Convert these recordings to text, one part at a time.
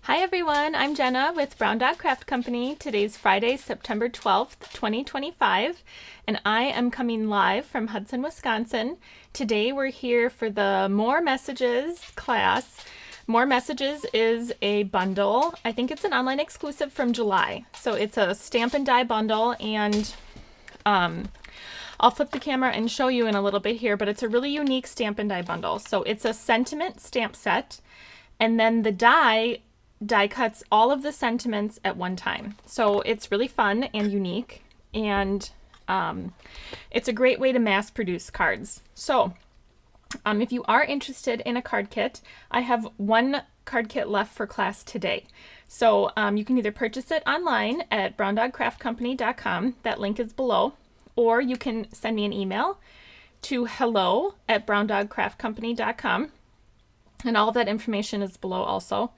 Hi everyone, I'm Jenna with Brown Dog Craft Company. Today's Friday, September 12th, 2025, and I am coming live from Hudson, Wisconsin. Today we're here for the More Messages class. More Messages is a bundle. I think it's an online exclusive from July. So it's a stamp and die bundle, and I'll flip the camera and show you in a little bit here, but it's a really unique stamp and die bundle. So it's a sentiment stamp set, and then the die cuts all of the sentiments at one time. So it's really fun and unique, and it's a great way to mass produce cards. So if you are interested in a card kit, I have one card kit left for class today. So you can either purchase it online at browndogcraftcompany.com, that link is below, or you can send me an email to hello@browndogcraftcompany.com. And all of that information is below also.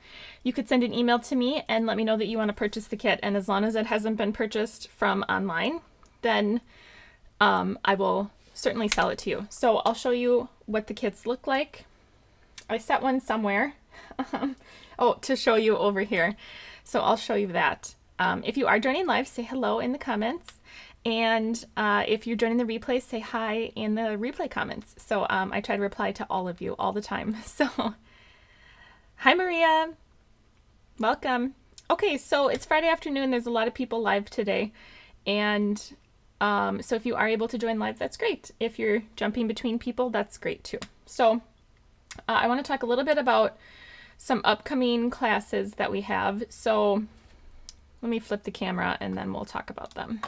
You could send an email to me and let me know that you want to purchase the kit. And as long as it hasn't been purchased from online, then I will certainly sell it to you. So I'll show you what the kits look like. I set one somewhere. To show you over here. So I'll show you that. If you are joining live, say hello in the comments. And if you're joining the replay, say hi in the replay comments. So I try to reply to all of you all the time. So hi, Maria. Welcome. Okay, so it's Friday afternoon. There's a lot of people live today. And so if you are able to join live, that's great. If you're jumping between people, that's great too. So I want to talk a little bit about some upcoming classes that we have. So let me flip the camera and then we'll talk about them.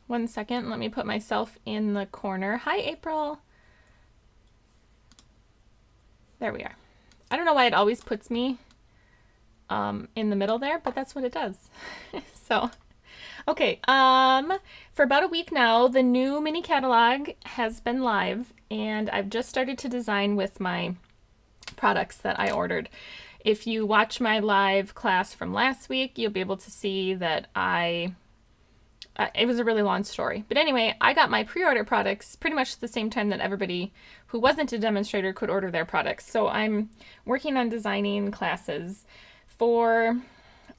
One second, let me put myself in the corner. Hi, April. There we are. I don't know why it always puts me in the middle there, but that's what it does. So, okay, for about a week now, the new mini catalog has been live, and I've just started to design with my products that I ordered. If you watch my live class from last week, you'll be able to see that it was a really long story. But anyway, I got my pre-order products pretty much the same time that everybody who wasn't a demonstrator could order their products. So I'm working on designing classes for,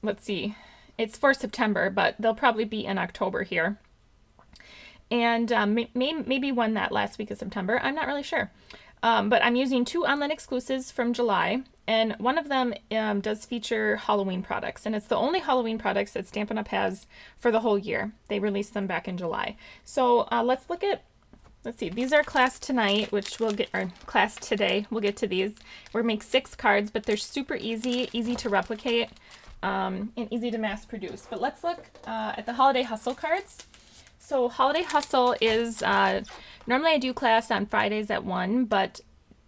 let's see, it's for September, but they'll probably be in October here. And maybe one that last week of September, I'm not really sure. But I'm using two online exclusives from July, and one of them does feature Halloween products, and it's the only Halloween products that Stampin' Up! Has for the whole year. They released them back in July. So let's see, these are class tonight, which we'll get, or class today, we'll get to these. We'll make 6 cards, but they're super easy to replicate, and easy to mass produce. But let's look at the Holiday Hustle cards. So Holiday Hustle is, normally I do class on Fridays at 1, but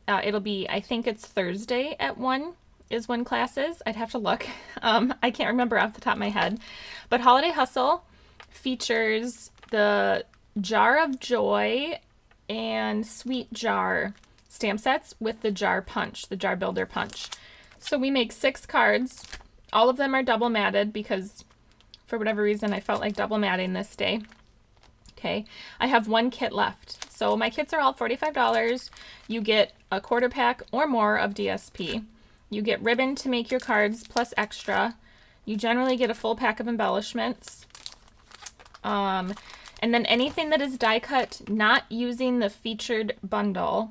it'll be, I think it's Thursday at 1 is when class is. I'd have to look. I can't remember off the top of my head. But Holiday Hustle features the Jar of Joy and Sweet Jar stamp sets with the Jar Punch, the Jar Builder Punch. So we make 6 cards. All of them are double matted because for whatever reason I felt like double matting this day. Okay, I have one kit left. So my kits are all $45. You get a quarter pack or more of DSP. You get ribbon to make your cards plus extra. You generally get a full pack of embellishments. And then anything that is die cut not using the featured bundle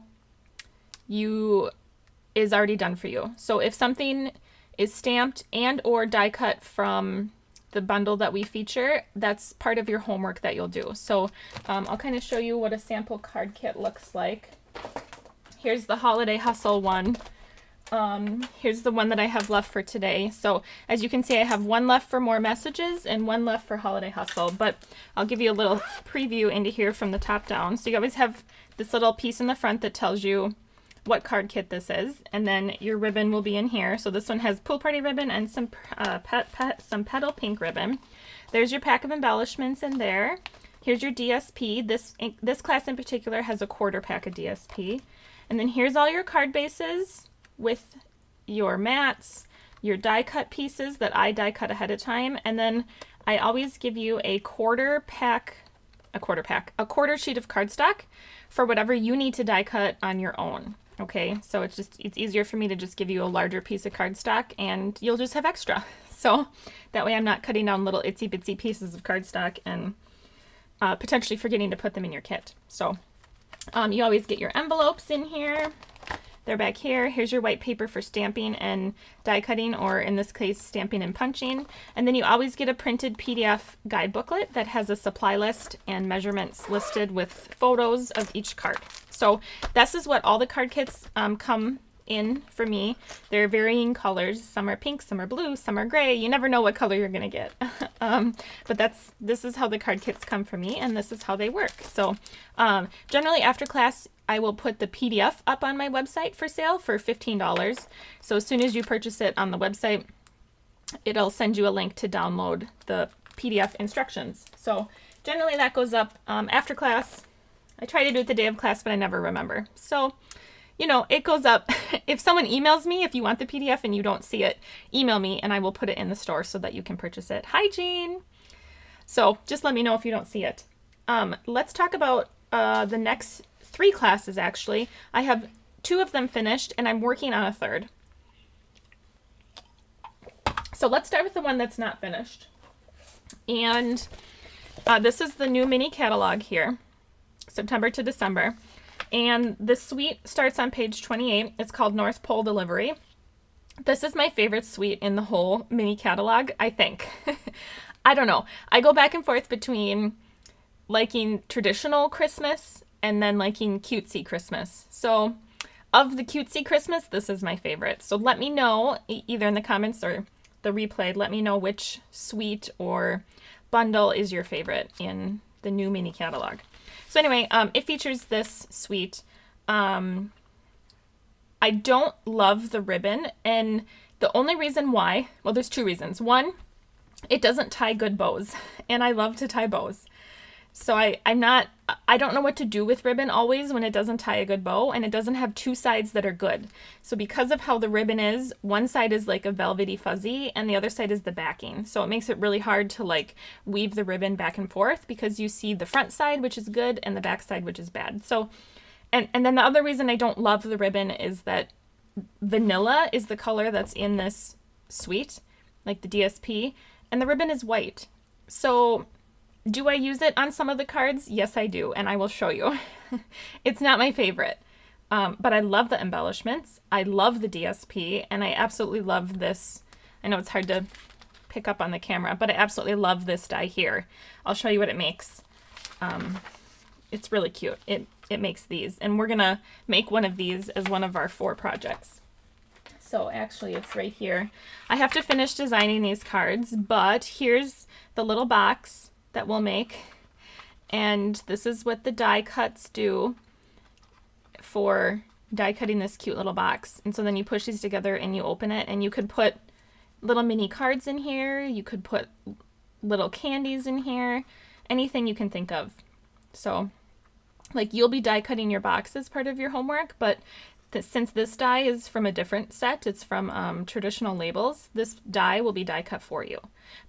is already done for you. So if something is stamped and or die cut from the bundle that we feature, that's part of your homework that you'll do. So I'll kind of show you what a sample card kit looks like. Here's the Holiday Hustle one. Here's the one that I have left for today. So as you can see, I have one left for More Messages and one left for Holiday Hustle, but I'll give you a little preview into here from the top down. So you always have this little piece in the front that tells you what card kit this is, and then your ribbon will be in here. So this one has Pool Party ribbon and some petal pink ribbon. There's your pack of embellishments in there. Here's your DSP. This class in particular has a quarter pack of DSP. And then here's all your card bases with your mats, your die cut pieces that I die cut ahead of time, and then I always give you a quarter sheet of cardstock for whatever you need to die cut on your own. Okay, so it's easier for me to just give you a larger piece of cardstock and you'll just have extra. So that way I'm not cutting down little itsy bitsy pieces of cardstock and potentially forgetting to put them in your kit. So you always get your envelopes in here. They're back here. Here's your white paper for stamping and die cutting, or in this case, stamping and punching. And then you always get a printed PDF guide booklet that has a supply list and measurements listed with photos of each card. So this is what all the card kits come in for me. They're varying colors. Some are pink, some are blue, some are gray. You never know what color you're gonna get. But this is how the card kits come for me, and this is how they work. So generally after class, I will put the PDF up on my website for sale for $15. So as soon as you purchase it on the website, it'll send you a link to download the PDF instructions. So generally that goes up after class. I try to do it the day of class, but I never remember. So, you know, it goes up. If someone emails me, if you want the PDF and you don't see it, email me and I will put it in the store so that you can purchase it. Hi, Jean. So just let me know if you don't see it. Let's talk about the next 3 classes, actually. I have 2 of them finished and I'm working on a 3rd. So let's start with the one that's not finished. And this is the new mini catalog here, September to December. And the suite starts on page 28. It's called North Pole Delivery. This is my favorite suite in the whole mini catalog, I think. I don't know. I go back and forth between liking traditional Christmas and then liking cutesy Christmas. So of the cutesy Christmas, this is my favorite. So let me know, either in the comments or the replay, let me know which suite or bundle is your favorite in the new mini catalog. So anyway, it features this suite. I don't love the ribbon, and the only reason why, well, there's 2 reasons. One, it doesn't tie good bows, and I love to tie bows. So I don't know what to do with ribbon always when it doesn't tie a good bow, and it doesn't have 2 sides that are good. So because of how the ribbon is, one side is like a velvety fuzzy and the other side is the backing. So it makes it really hard to like weave the ribbon back and forth because you see the front side, which is good, and the back side, which is bad. So, and then the other reason I don't love the ribbon is that vanilla is the color that's in this suite, like the DSP, and the ribbon is white. So do I use it on some of the cards? Yes, I do, and I will show you. It's not my favorite, but I love the embellishments. I love the DSP, and I absolutely love this. I know it's hard to pick up on the camera, but I absolutely love this die here. I'll show you what it makes. It's really cute. It makes these, and we're gonna make one of these as one of our 4 projects. So actually it's right here. I have to finish designing these cards, but here's the little box that we'll make, and this is what the die cuts do for die cutting this cute little box. And so then you push these together and you open it, and you could put little mini cards in here, you could put little candies in here, anything you can think of. So like you'll be die cutting your box as part of your homework, but since this die is from a different set, it's from traditional labels, this die will be die cut for you.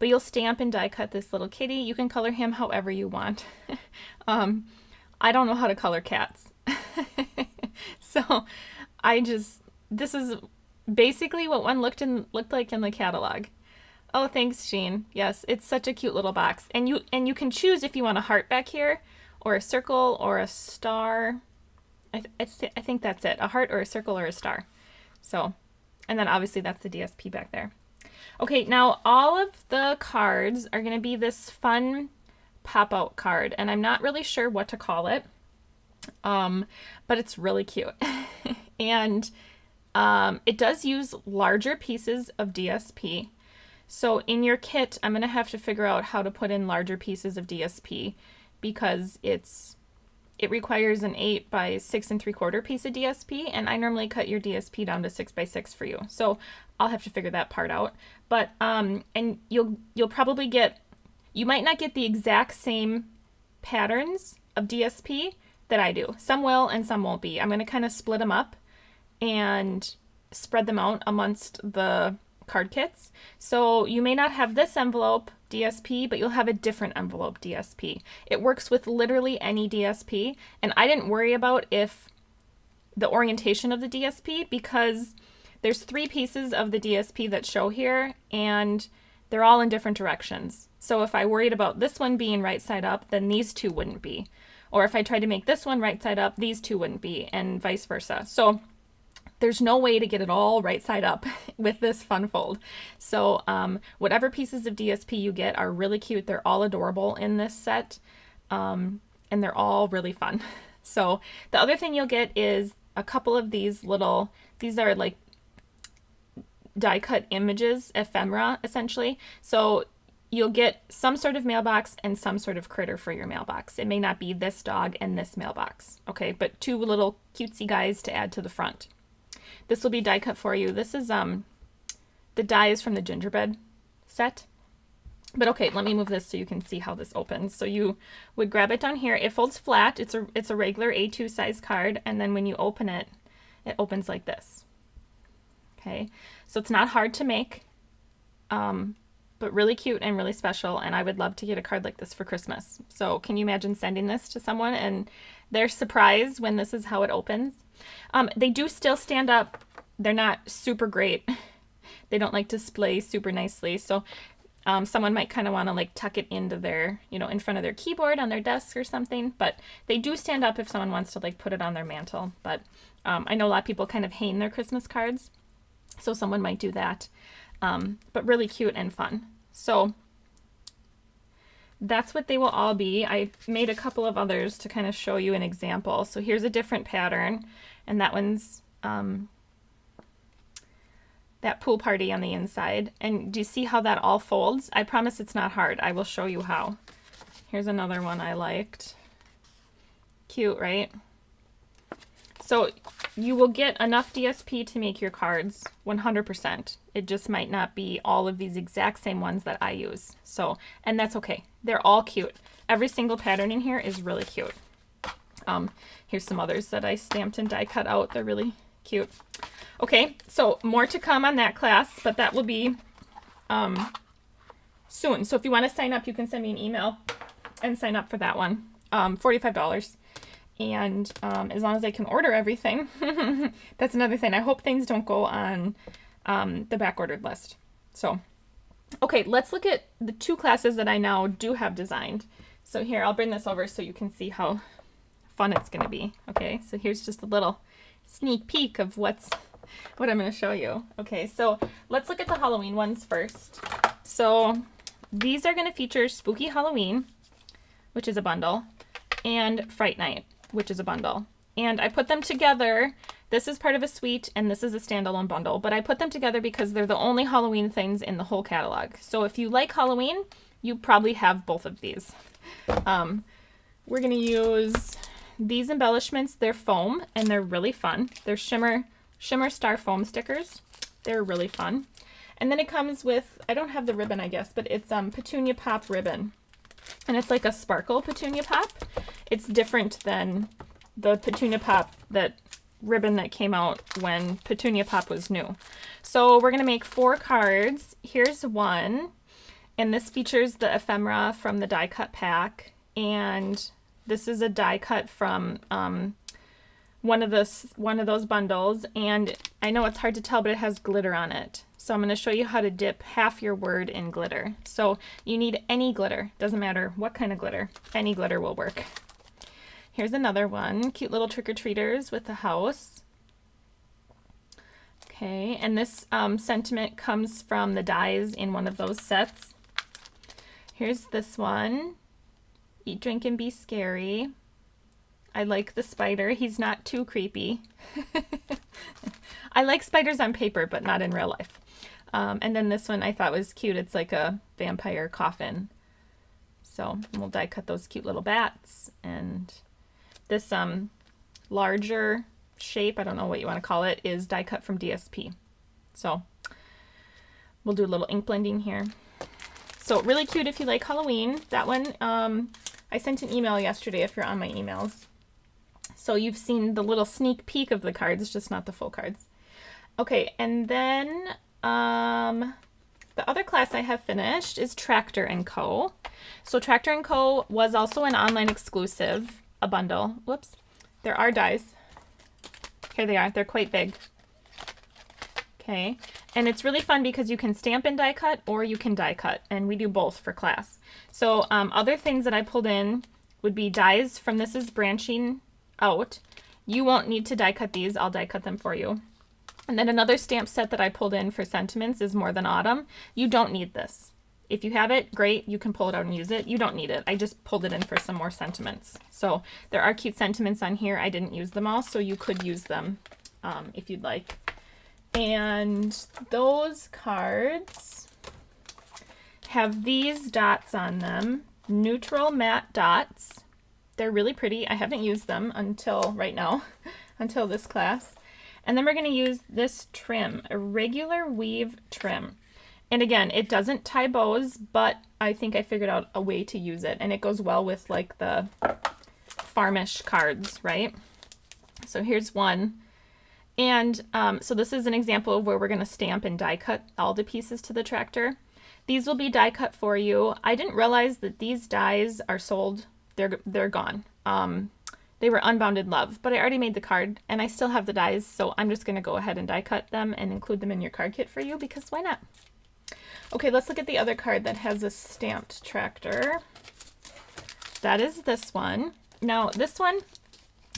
But you'll stamp and die cut this little kitty. You can color him however you want. I don't know how to color cats. So this is basically what one looked like in the catalog. Oh, thanks, Jean. Yes, it's such a cute little box. And you can choose if you want a heart back here, or a circle, or a star. I think that's it. A heart or a circle or a star. So, and then obviously that's the DSP back there. Okay, now all of the cards are going to be this fun pop-out card, and I'm not really sure what to call it, but it's really cute. And it does use larger pieces of DSP. So in your kit, I'm going to have to figure out how to put in larger pieces of DSP because it requires an 8 by 6 3/4 piece of DSP, and I normally cut your DSP down to 6 by 6 for you. So I'll have to figure that part out. But and you'll probably get, you might not get the exact same patterns of DSP that I do. Some will and some won't be. I'm going to kind of split them up and spread them out amongst the card kits. So you may not have this envelope DSP, but you'll have a different envelope DSP. It works with literally any DSP, and I didn't worry about if the orientation of the DSP, because there's 3 pieces of the DSP that show here, and they're all in different directions. So if I worried about this one being right side up, then these 2 wouldn't be. Or if I tried to make this one right side up, these 2 wouldn't be, and vice versa. So there's no way to get it all right side up with this fun fold. So whatever pieces of DSP you get are really cute. They're all adorable in this set, and they're all really fun. So the other thing you'll get is a couple of these little, these are like die cut images, ephemera essentially. So you'll get some sort of mailbox and some sort of critter for your mailbox. It may not be this dog and this mailbox, okay, but 2 little cutesy guys to add to the front. This will be die cut for you. This is the die is from the gingerbread set. But okay, let me move this so you can see how this opens. So you would grab it down here. It folds flat. It's a regular A2 size card, and then when you open it, it opens like this. Okay, so it's not hard to make, but really cute and really special, and I would love to get a card like this for Christmas. So can you imagine sending this to someone and their surprise when this is how it opens? They do still stand up. They're not super great. They don't like display super nicely, so someone might kind of want to like tuck it into their, you know, in front of their keyboard on their desk or something, but they do stand up if someone wants to like put it on their mantle. But I know a lot of people kind of hang their Christmas cards, so someone might do that, but really cute and fun. So that's what they will all be. I made a couple of others to kind of show you an example. So here's a different pattern, and that one's that pool party on the inside. And do you see how that all folds? I promise it's not hard. I will show you how. Here's another one I liked. Cute, right? So you will get enough DSP to make your cards 100%. It just might not be all of these exact same ones that I use. So, and that's okay. They're all cute. Every single pattern in here is really cute. Here's some others that I stamped and die cut out. They're really cute. Okay, so more to come on that class, but that will be soon. So if you want to sign up, you can send me an email and sign up for that one. $45. And as long as I can order everything, that's another thing. I hope things don't go on the back ordered list. So, okay, let's look at the 2 classes that I now do have designed. So here, I'll bring this over so you can see how fun it's going to be. Okay, so here's just a little sneak peek of what I'm going to show you. Okay, so let's look at the Halloween ones first. So these are going to feature Spooky Halloween, which is a bundle, and Fright Night, which is a bundle. And I put them together. This is part of a suite, and this is a standalone bundle, but I put them together because they're the only Halloween things in the whole catalog. So if you like Halloween, you probably have both of these. We're going to use these embellishments. They're foam, and they're really fun. They're shimmer star foam stickers. They're really fun. And then it comes with, I don't have the ribbon, I guess, but it's Petunia Pop ribbon. And it's like a sparkle Petunia Pop. It's different than the Petunia Pop ribbon that came out when Petunia Pop was new. So we're going to make 4 cards. Here's one, and this features the ephemera from the die cut pack, and this is a die cut from one of those bundles, and I know it's hard to tell, but it has glitter on it. So I'm going to show you how to dip half your word in glitter. So you need any glitter. Doesn't matter what kind of glitter. Any glitter will work. Here's another one. Cute little trick-or-treaters with a house. Okay, and this sentiment comes from the dies in one of those sets. Here's this one. Eat, drink, and be scary. I like the spider. He's not too creepy. I like spiders on paper, but not in real life. And then this one I thought was cute. It's like a vampire coffin. So we'll die cut those cute little bats. And this larger shape, I don't know what you want to call it, is die cut from DSP. So we'll do a little ink blending here. So really cute if you like Halloween. That one, I sent an email yesterday if you're on my emails. So you've seen the little sneak peek of the cards, just not the full cards. Okay, and then the other class I have finished is Tractor & Co. So Tractor & Co. was also an online exclusive, a bundle. Whoops. There are dies. Here they are. They're quite big. Okay, and it's really fun because you can stamp and die cut, or you can die cut, and we do both for class. So other things that I pulled in would be dies from This Is Branching Out. You won't need to die cut these. I'll die cut them for you. And then another stamp set that I pulled in for sentiments is More Than Autumn. You don't need this. If you have it, great, you can pull it out and use it. You don't need it. I just pulled it in for some more sentiments. So there are cute sentiments on here. I didn't use them all, so you could use them if you'd like. And those cards have these dots on them, neutral matte dots. They're really pretty. I haven't used them until right now, until this class. And then we're going to use this trim, a regular weave trim. And again, it doesn't tie bows, but I think I figured out a way to use it. And it goes well with like the farmish cards, right? So here's one. And so this is an example of where we're going to stamp and die cut all the pieces to the tractor. These will be die cut for you. I didn't realize that these dies are sold. They're gone. They were Unbounded Love, but I already made the card and I still have the dies, so I'm just going to go ahead and die cut them and include them in your card kit for you, because why not? Okay, let's look at the other card that has a stamped tractor. That is this one. Now, this one,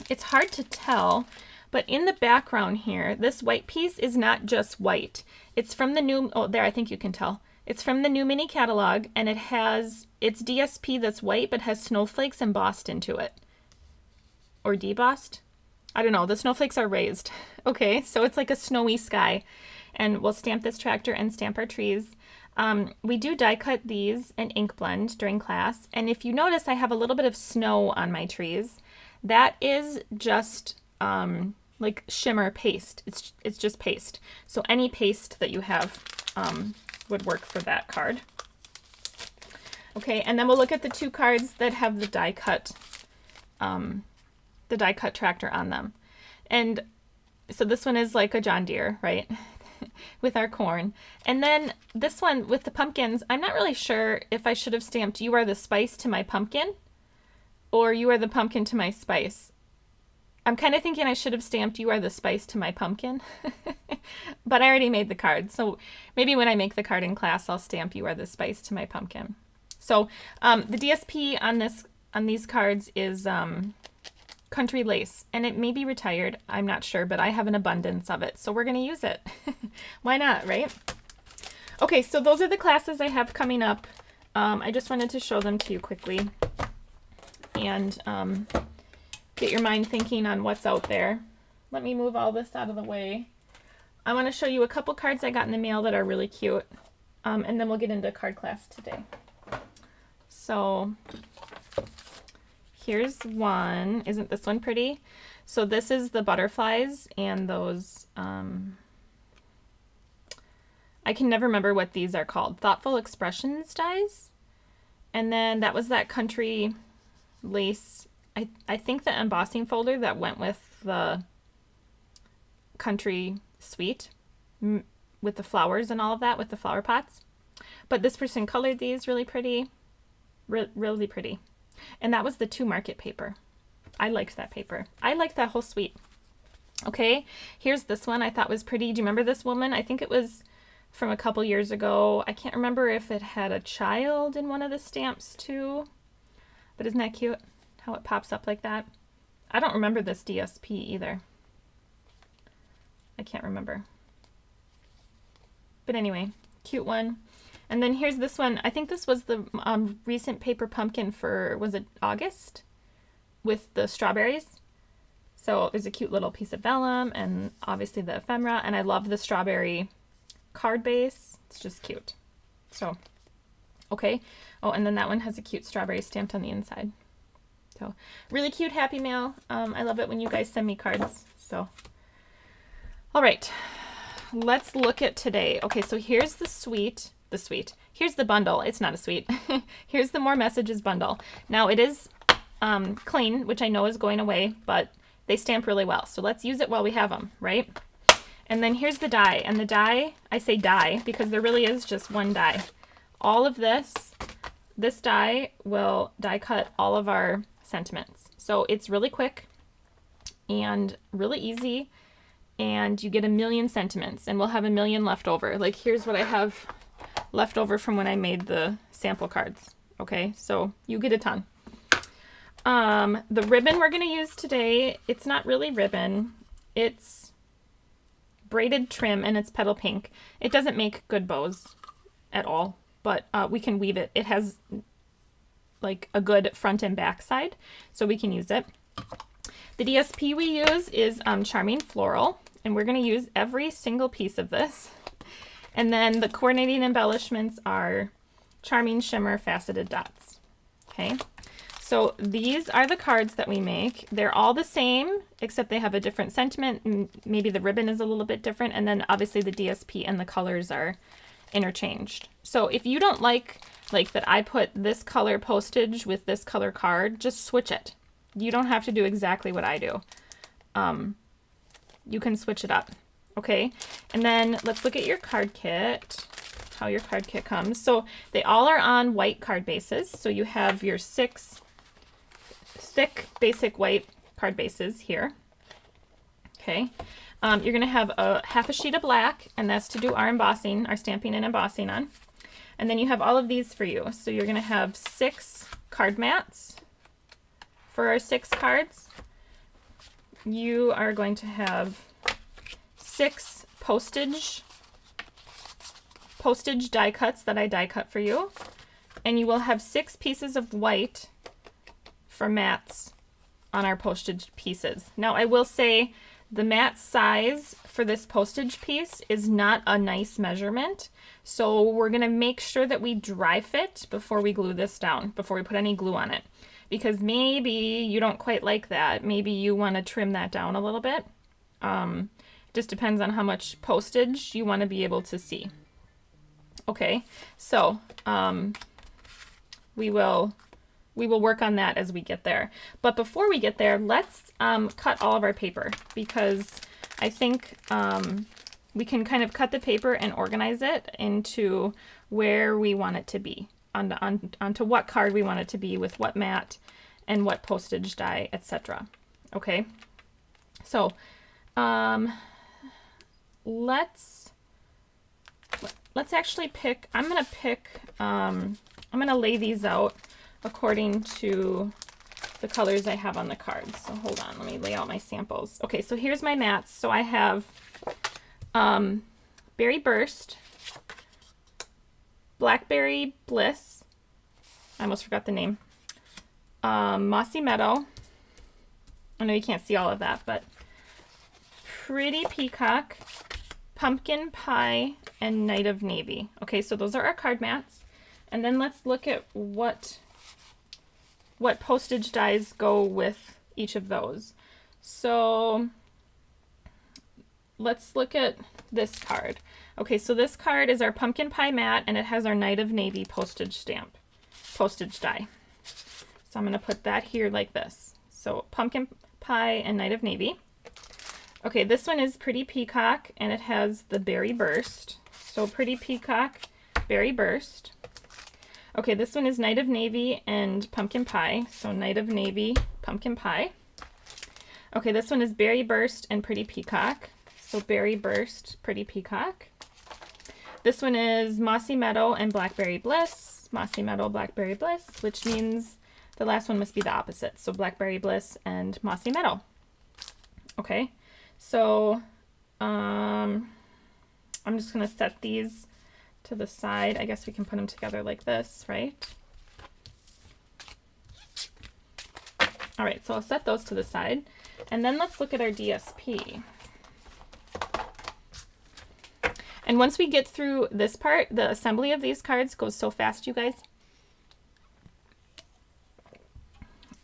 it's hard to tell, but in the background here, this white piece is not just white. It's from the new, oh, there, I think you can tell. It's from the new mini catalog, and it has, it's DSP that's white, but has snowflakes embossed into it. Or debossed? I don't know, the snowflakes are raised. Okay, so it's like a snowy sky. And we'll stamp this tractor and stamp our trees. We do die cut these and ink blend during class. And if you notice, I have a little bit of snow on my trees. That is just like shimmer paste. It's just paste. So any paste that you have would work for that card. Okay, and then we'll look at the two cards that have the die cut tractor on them. And so this one is like a John Deere, right? With our corn. And then this one with the pumpkins, I'm not really sure if I should have stamped "You Are the Spice to My Pumpkin" or "You Are the Pumpkin to My Spice." I'm kind of thinking I should have stamped "You Are the Spice to My Pumpkin," but I already made the card. So maybe when I make the card in class, I'll stamp "You Are the Spice to My Pumpkin." So the DSP on these cards is Country Lace, and it may be retired. I'm not sure, but I have an abundance of it, so we're going to use it. Why not, right? Okay, so those are the classes I have coming up. I just wanted to show them to you quickly and get your mind thinking on what's out there. Let me move all this out of the way. I want to show you a couple cards I got in the mail that are really cute, and then we'll get into card class today. So here's one. Isn't this one pretty? So this is the butterflies and those, I can never remember what these are called. Thoughtful Expressions dies. And then that was that country lace. I think the embossing folder that went with the country suite with the flowers and all of that, with the flower pots. But this person colored these really pretty. Really pretty. And that was the 2 market paper. I liked that paper. I liked that whole suite. Okay, here's this one I thought was pretty. Do you remember this woman? I think it was from a couple years ago. I can't remember if it had a child in one of the stamps too. But isn't that cute? How it pops up like that. I don't remember this DSP either. I can't remember. But anyway, cute one. And then here's this one. I think this was the recent paper pumpkin for, was it August? With the strawberries. So there's a cute little piece of vellum and obviously the ephemera. And I love the strawberry card base. It's just cute. So, okay. Oh, and then that one has a cute strawberry stamped on the inside. So really cute Happy Mail. I love it when you guys send me cards. So, all right. Let's look at today. Okay, so here's the suite. Here's the bundle. It's not a suite. Here's the More Messages bundle. Now it is clean, which I know is going away, but they stamp really well. So let's use it while we have them, right? And then here's the die. And the die, I say die because there really is just one die. All of this die will die cut all of our sentiments. So it's really quick and really easy. and you get 1,000,000 sentiments, and we'll have 1,000,000 left over. Like here's what I have left over from when I made the sample cards. Okay, so you get a ton. The ribbon we're going to use today, it's not really ribbon. It's braided trim and it's petal pink. It doesn't make good bows at all, but we can weave it. It has like a good front and back side, so we can use it. The DSP we use is Charming Floral, and we're going to use every single piece of this. And then the coordinating embellishments are Charming Shimmer Faceted Dots. Okay, so these are the cards that we make. They're all the same, except they have a different sentiment, and maybe the ribbon is a little bit different, and then obviously the DSP and the colors are interchanged. So if you don't like that I put this color postage with this color card, just switch it. You don't have to do exactly what I do. You can switch it up. Okay, and then let's look at your card kit, how your card kit comes. So they all are on white card bases. So you have your 6 thick basic white card bases here. Okay, you're gonna have half a sheet of black, and that's to do our embossing, our stamping and embossing on. And then you have all of these for you. So you're gonna have 6 card mats for our 6 cards. You are going to have 6 postage die cuts that I die cut for you. And you will have 6 pieces of white for mats on our postage pieces. Now I will say the mat size for this postage piece is not a nice measurement. So we're gonna make sure that we dry fit before we glue this down, before we put any glue on it. Because maybe you don't quite like that. Maybe you want to trim that down a little bit. Just depends on how much postage you want to be able to see. Okay, so we will work on that as we get there. But before we get there, let's cut all of our paper, because I think we can kind of cut the paper and organize it into where we want it to be. Onto what card we want it to be, with what mat and what postage die, etc. Okay, so let's actually pick. I'm gonna lay these out according to the colors I have on the cards. So hold on, let me lay out my samples. Okay, so here's my mats. So I have Berry Burst, Blackberry Bliss, I almost forgot the name, Mossy Meadow, I know you can't see all of that, but Pretty Peacock, Pumpkin Pie, and Night of Navy. Okay, so those are our card mats. And then let's look at what postage dies go with each of those. So let's look at this card. Okay, so this card is our Pumpkin Pie mat, and it has our Night of Navy postage die. So I'm going to put that here like this. So Pumpkin Pie and Night of Navy. Okay, this one is Pretty Peacock, and it has the Berry Burst. So Pretty Peacock, Berry Burst. Okay, this one is Night of Navy and Pumpkin Pie. So Night of Navy, Pumpkin Pie. Okay, this one is Berry Burst and Pretty Peacock. So Berry Burst, Pretty Peacock. This one is Mossy Meadow and Blackberry Bliss. Mossy Meadow, Blackberry Bliss, which means the last one must be the opposite. So Blackberry Bliss and Mossy Meadow. Okay, so I'm just going to set these to the side. I guess we can put them together like this, right? All right, so I'll set those to the side. And then let's look at our DSP. And once we get through this part, the assembly of these cards goes so fast, you guys.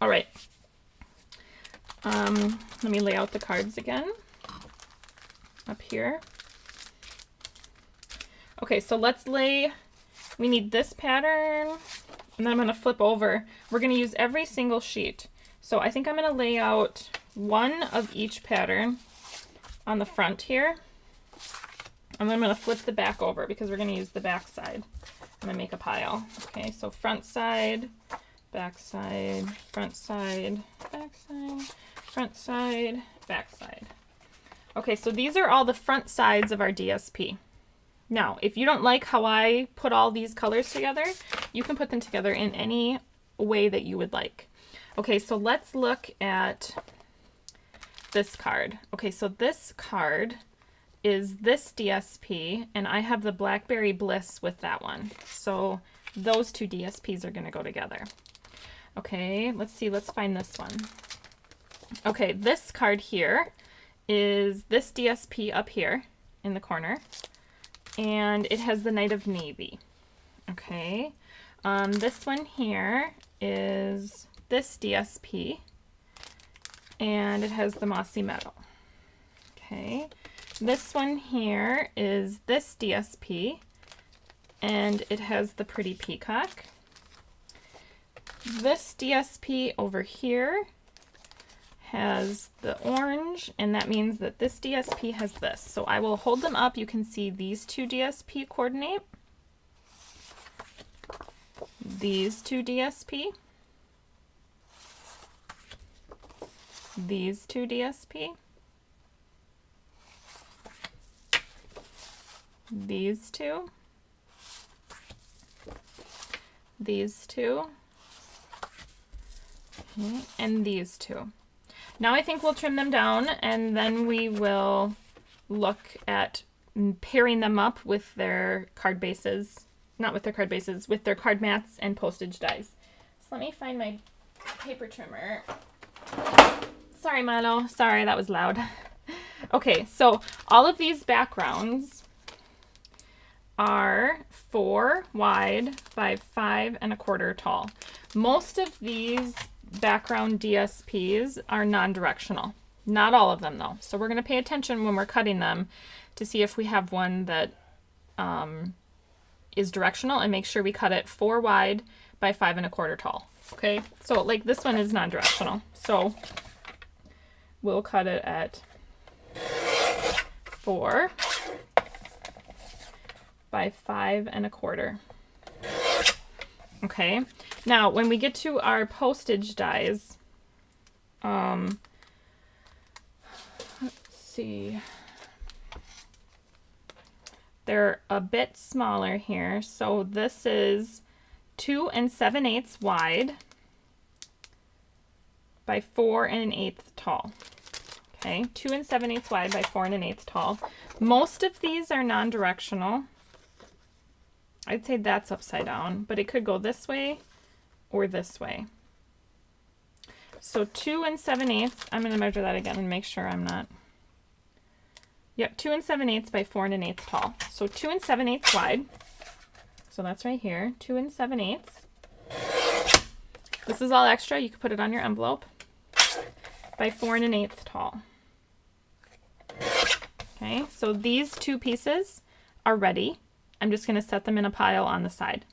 All right. Let me lay out the cards again up here. Okay, so we need this pattern, and then I'm going to flip over. We're going to use every single sheet. So I think I'm going to lay out one of each pattern on the front here. And then I'm going to flip the back over because we're going to use the back side. I'm going to make a pile. Okay, so front side, back side, front side, back side, front side, back side. Okay, so these are all the front sides of our DSP. Now, if you don't like how I put all these colors together, you can put them together in any way that you would like. Okay, so let's look at this card. Okay, so this card is this DSP, and I have the Blackberry Bliss with that one. So those two DSPs are going to go together. Okay, let's see, let's find this one. Okay, this card here is this DSP up here in the corner, and it has the Night of Navy. Okay, this one here is this DSP, and it has the Mossy Meadow. Okay, this one here is this DSP, and it has the Pretty Peacock. This DSP over here has the orange, and that means that this DSP has this. So I will hold them up. You can see these two DSP coordinate. These two DSP. These two DSP. These two. These two. Okay, and these two. Now I think we'll trim them down, and then we will look at pairing them up with their card bases. Not with their card bases, with their card mats and postage dies. So let me find my paper trimmer. Sorry, Milo. Sorry, that was loud. Okay, so all of these backgrounds are 4 wide by 5 1/4 tall. Most of these background DSPs are non-directional. Not all of them though. So we're going to pay attention when we're cutting them to see if we have one that is directional, and make sure we cut it 4 wide by 5 1/4 tall. Okay, so like this one is non-directional. So we'll cut it at 4 by 5 1/4. Okay, now when we get to our postage dies, let's see, they're a bit smaller here. So this is 2 7/8 wide by 4 1/8 tall. Okay, 2 7/8 wide by 4 1/8 tall. Most of these are non-directional. I'd say that's upside down, but it could go this way or this way. So 2 7/8, I'm going to measure that again and make sure I'm not. Yep, 2 7/8 by 4 1/8 tall. So 2 7/8 wide. So that's right here, 2 7/8. This is all extra. You could put it on your envelope. By 4 1/8 tall. Okay, so these two pieces are ready. I'm just going to set them in a pile on the side,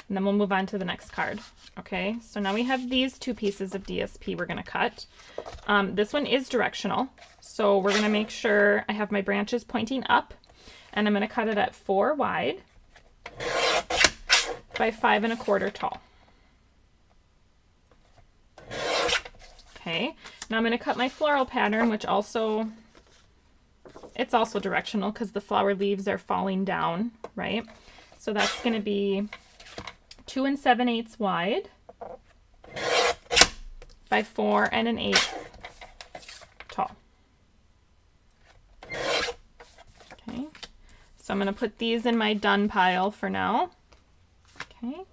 and then we'll move on to the next card. Okay, so now we have these two pieces of DSP we're going to cut. This one is directional, so we're going to make sure I have my branches pointing up, and I'm going to cut it at 4 wide by 5 1/4 tall. Okay, now I'm going to cut my floral pattern, which also, it's also directional because the flower leaves are falling down, right? So that's going to be 2 7/8 wide by 4 1/8 tall. Okay, so I'm going to put these in my done pile for now. Okay,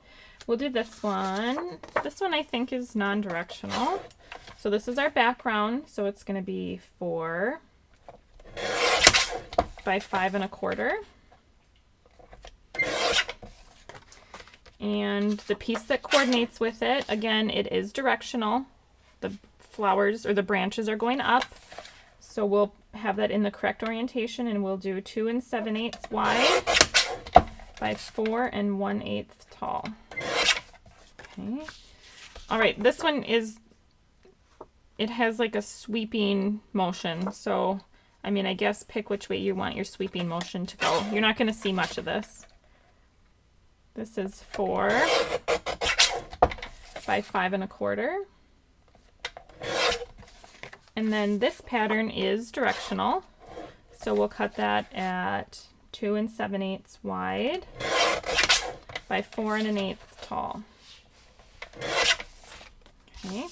we'll do this one. This one I think is non-directional. So this is our background, so it's going to be 4 by 5 1/4. And the piece that coordinates with it, again, it is directional. The flowers or the branches are going up. So we'll have that in the correct orientation, and we'll do 2 7/8 wide by 4 1/8 tall. Okay. All right, this one is, it has like a sweeping motion. So, I mean, I guess pick which way you want your sweeping motion to go. You're not going to see much of this. This is 4 by 5 1/4. And then this pattern is directional. So we'll cut that at 2 7/8 wide by 4 1/8 tall. Okay.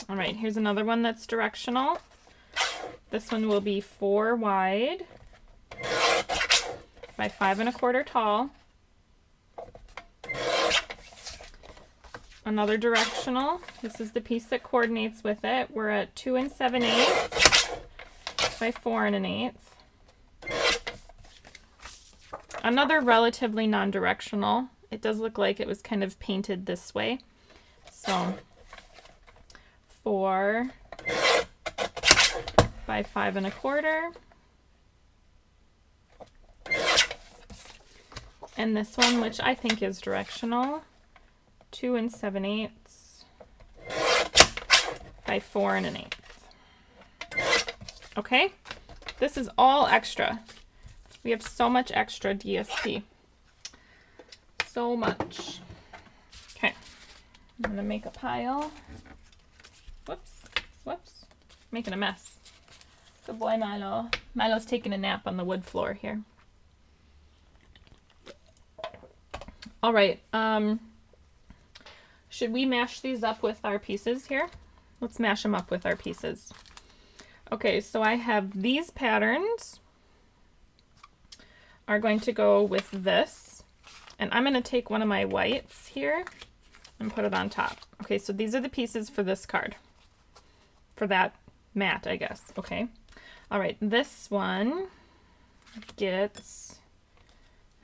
All right, here's another one that's directional. This one will be 4 wide by 5 1/4 tall. Another directional. This is the piece that coordinates with it. We're at 2 7/8 by 4 1/8. Another relatively non-directional. It does look like it was kind of painted this way. So 4 by 5 1/4. And this one, which I think is directional, 2 7/8 by 4 1/8. Okay, this is all extra. We have so much extra DSP. So much. Okay, I'm gonna make a pile. Whoops, making a mess. Good boy, Milo. Milo's taking a nap on the wood floor here. All right, should we mash these up with our pieces here? Let's mash them up with our pieces. Okay, so I have these patterns are going to go with this, and I'm going to take one of my whites here and put it on top. Okay, so these are the pieces for this card, for that mat, I guess. Okay, all right, this one gets,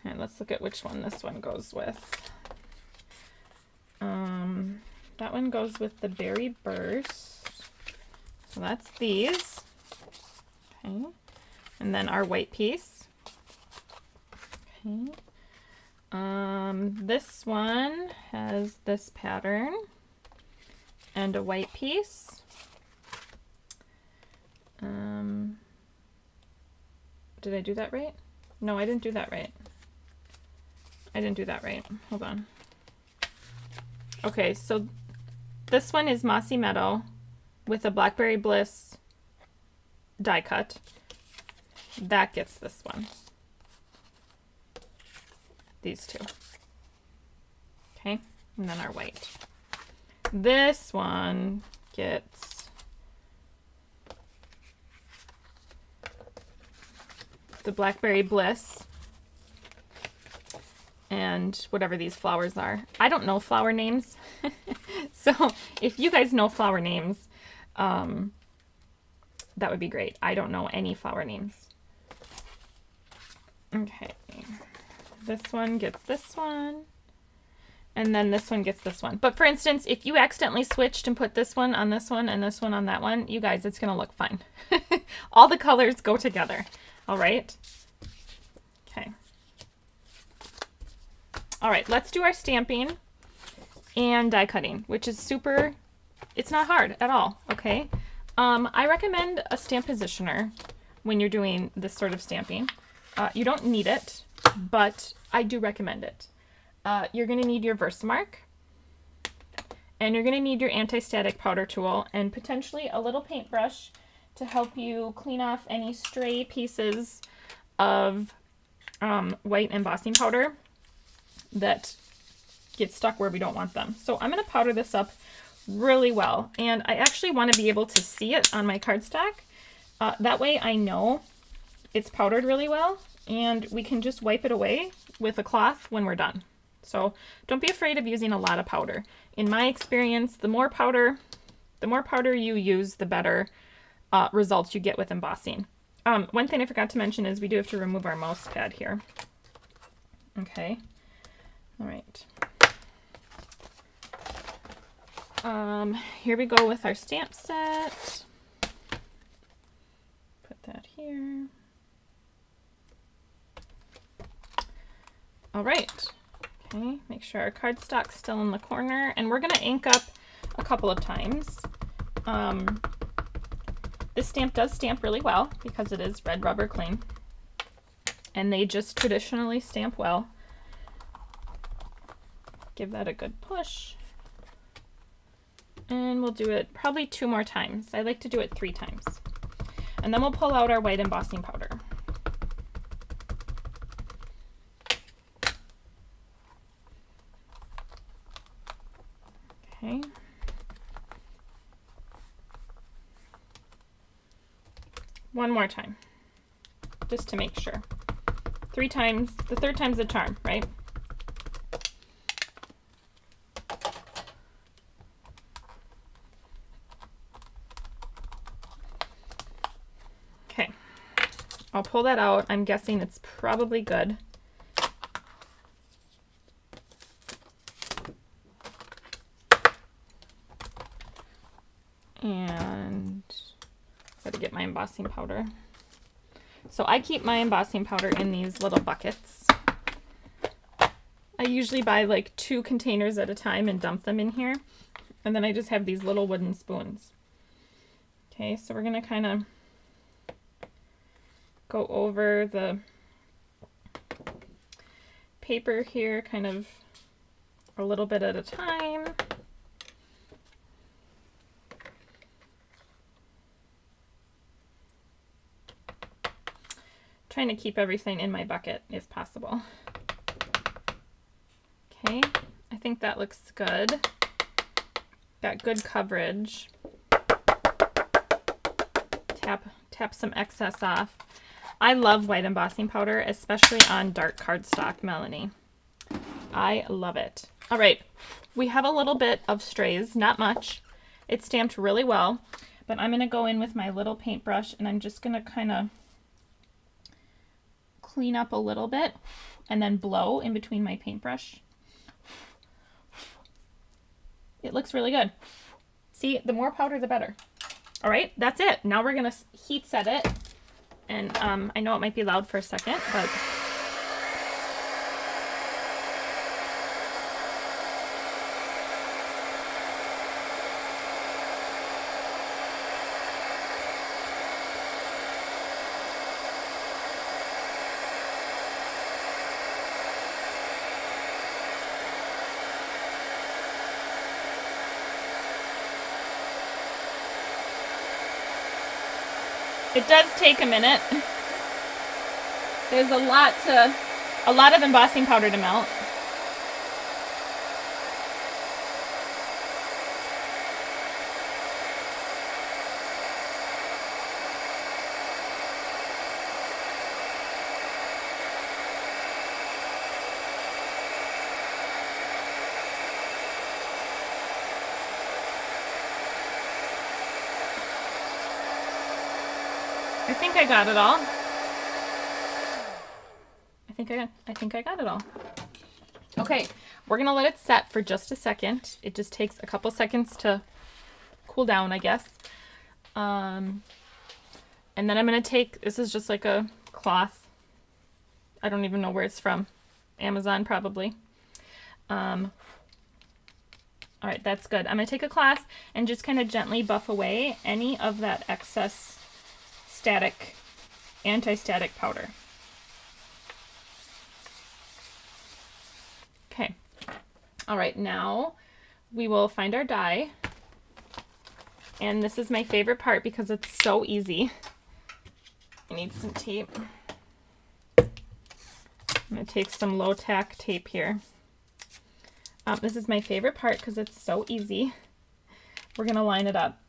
and let's look at which one this one goes with. That one goes with the Berry Burst. So that's these. Okay. And then our white piece. Okay. This one has this pattern and a white piece. Did I do that right? No, I didn't do that right. I didn't do that right. Hold on. Okay, so this one is Mossy Meadow with a Blackberry Bliss die cut. That gets this one. These two. Okay, and then our white. This one gets the Blackberry Bliss and whatever these flowers are. I don't know flower names. So if you guys know flower names, that would be great. I don't know any flower names. Okay. This one gets this one. And then this one gets this one. But for instance, if you accidentally switched and put this one on this one and this one on that one, you guys, it's going to look fine. All the colors go together. All right. Okay. All right, let's do our stamping and die cutting, which is super, it's not hard at all, okay? I recommend a stamp positioner when you're doing this sort of stamping. You don't need it, but I do recommend it. You're gonna need your Versamark, and you're gonna need your anti-static powder tool and potentially a little paintbrush to help you clean off any stray pieces of white embossing powder that get stuck where we don't want them. So I'm going to powder this up really well, and I actually want to be able to see it on my cardstock. That way I know it's powdered really well, and we can just wipe it away with a cloth when we're done. So don't be afraid of using a lot of powder. In my experience, the more powder you use, the better results you get with embossing. One thing I forgot to mention is we do have to remove our mouse pad here. Okay. All right. Here we go with our stamp set. Put that here. All right. Okay, make sure our cardstock's still in the corner, and we're gonna ink up a couple of times. This stamp does stamp really well because it is red rubber cling, and they just traditionally stamp well. Give that a good push, and we'll do it probably 2 more times. I like to do it 3 times, and then we'll pull out our white embossing powder. Okay. One more time, just to make sure. 3 times, the third time's the charm, right? Okay, I'll pull that out. I'm guessing it's probably good. And gotta get my embossing powder. So I keep my embossing powder in these little buckets. I usually buy like 2 containers at a time and dump them in here. And then I just have these little wooden spoons. Okay, so we're gonna kind of go over the paper here, kind of a little bit at a time. Trying to keep everything in my bucket if possible. Okay, I think that looks good. Got good coverage. Tap some excess off. I love white embossing powder, especially on dark cardstock, Melanie. I love it. All right, we have a little bit of strays, not much. It's stamped really well, but I'm gonna go in with my little paintbrush and I'm just gonna kind of clean up a little bit and then blow in between my paintbrush. It looks really good. See, the more powder, the better. All right, that's it. Now we're gonna heat set it. And I know it might be loud for a second, but it does take a minute. There's a lot of embossing powder to melt. I think I got it all. I think I got it all. Okay, we're gonna let it set for just a second. It just takes a couple seconds to cool down, I guess. And then I'm gonna take, this is just like a cloth. I don't even know where it's from. Amazon probably. All right, that's good. I'm gonna take a cloth and just kind of gently buff away any of that excess static, anti-static powder. Okay. All right, now we will find our die. And this is my favorite part because it's so easy. I need some tape. I'm gonna take some low tack tape here. This is my favorite part because it's so easy. We're gonna line it up.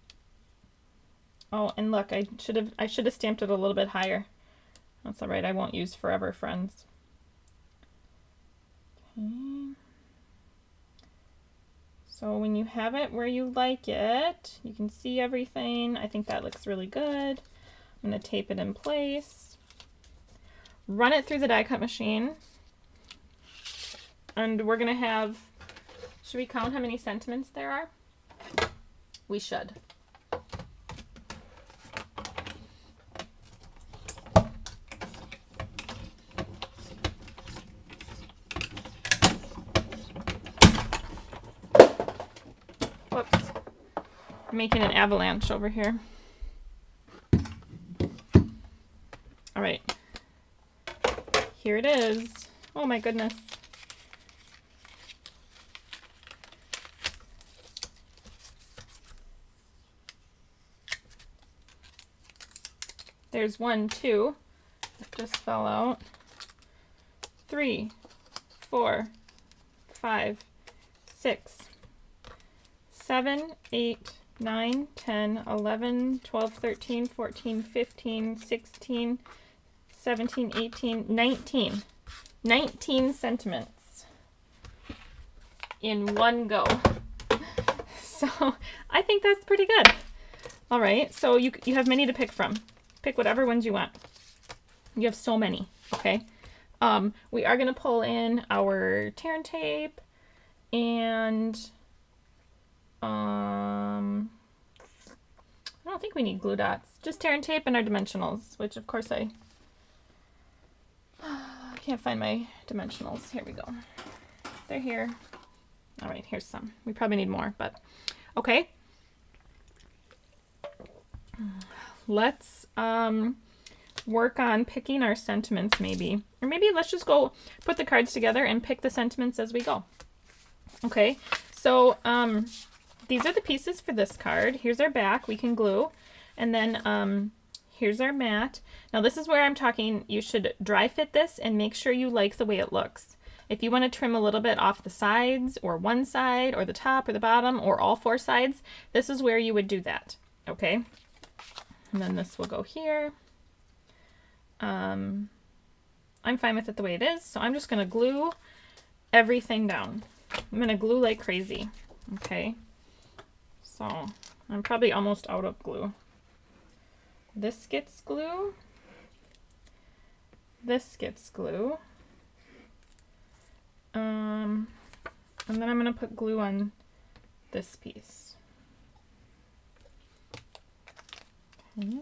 Oh, and look, I should have stamped it a little bit higher. That's all right. I won't use forever, friends. Okay. So when you have it where you like it, you can see everything. I think that looks really good. I'm going to tape it in place. Run it through the die cut machine. And we're going to have, should we count how many sentiments there are? We should. Whoops. I'm making an avalanche over here. All right. Here it is. Oh my goodness. There's 1, 2. It just fell out. 3, 4, 5, 6, 7, 8, 9, 10, 11, 12, 13, 14, 15, 16, 17, 18, 19. 19 sentiments in one go. So I think that's pretty good. All right, so you have many to pick from. Pick whatever ones you want. You have so many, okay? We are gonna pull in our tear and tape and I don't think we need glue dots, just tear and tape and our dimensionals, which of course I can't find my dimensionals. Here we go. They're here. All right, here's some. We probably need more, but okay. Let's work on picking our sentiments maybe. Or maybe let's just go put the cards together and pick the sentiments as we go. Okay, so these are the pieces for this card. Here's our back, we can glue. And then here's our mat. Now this is where I'm talking, you should dry fit this and make sure you like the way it looks. If you want to trim a little bit off the sides or one side or the top or the bottom or all four sides, this is where you would do that, okay? And then this will go here. I'm fine with it the way it is, so I'm just gonna glue everything down. I'm gonna glue like crazy, okay? So I'm probably almost out of glue. This gets glue. This gets glue. And then I'm gonna put glue on this piece. Okay.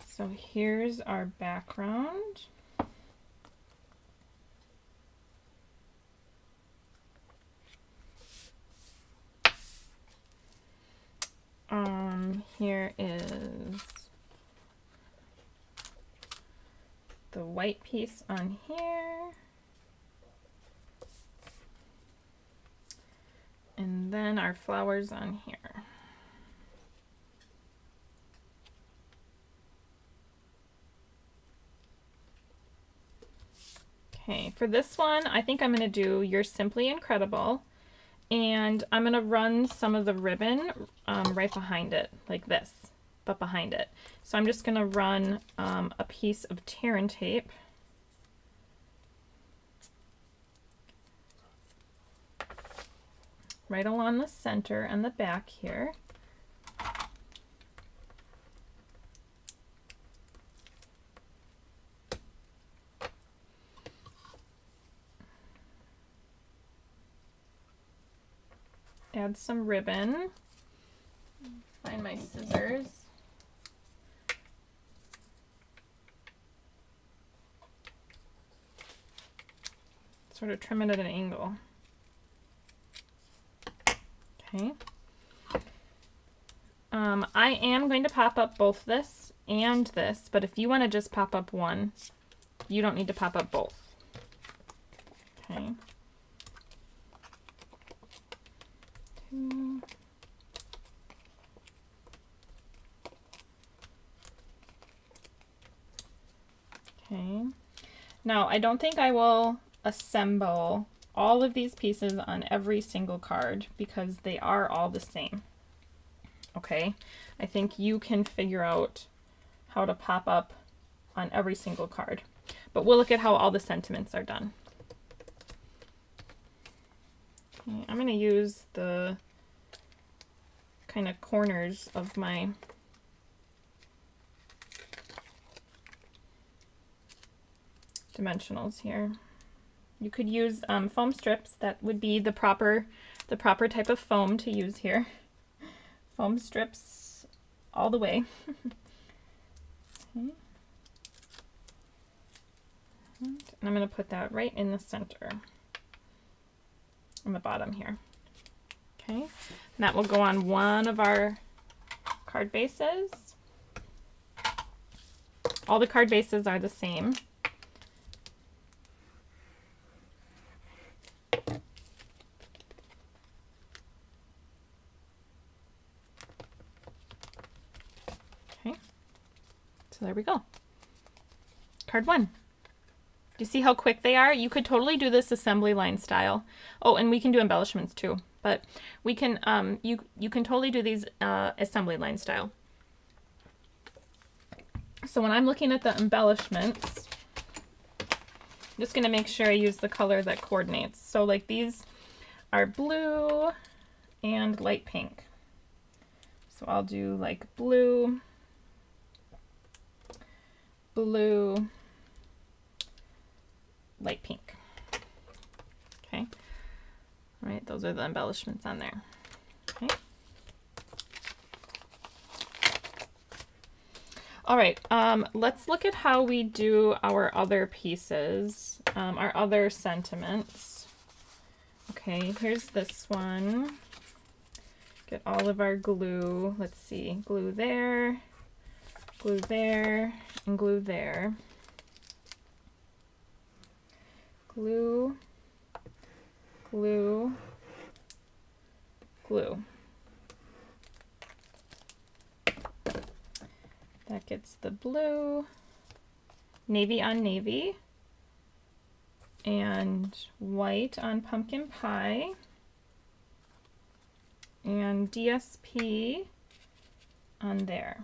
So here's our background. Here is the white piece on here. And then our flowers on here. Okay, for this one, I think I'm going to do You're Simply Incredible. And I'm going to run some of the ribbon right behind it, like this, but behind it. So I'm just going to run a piece of tear and tape. Right along the center and the back here. Add some ribbon. Find my scissors. Sort of trim it at an angle. Okay. I am going to pop up both this and this, but if you want to just pop up one, you don't need to pop up both. Okay. Two. Okay. Now, I don't think I will assemble all of these pieces on every single card because they are all the same. Okay, I think you can figure out how to pop up on every single card, but we'll look at how all the sentiments are done. Okay, I'm going to use the kind of corners of my dimensionals here. You could use foam strips. That would be the proper type of foam to use here. Foam strips all the way. Okay. And I'm going to put that right in the center on the bottom here. Okay, and that will go on one of our card bases. All the card bases are the same. So there we go. Card one. Do you see how quick they are? You could totally do this assembly line style. Oh, and we can do embellishments too. But we can, you can totally do these assembly line style. So when I'm looking at the embellishments, I'm just going to make sure I use the color that coordinates. So like these are blue and light pink. So I'll do like blue, blue, light pink. Okay. All right, those are the embellishments on there. Okay. All right, let's look at how we do our other pieces, our other sentiments. Okay, here's this one. Get all of our glue. Let's see, glue there, and glue there. Glue, glue, glue. That gets the blue, navy on navy, and white on pumpkin pie, and DSP on there.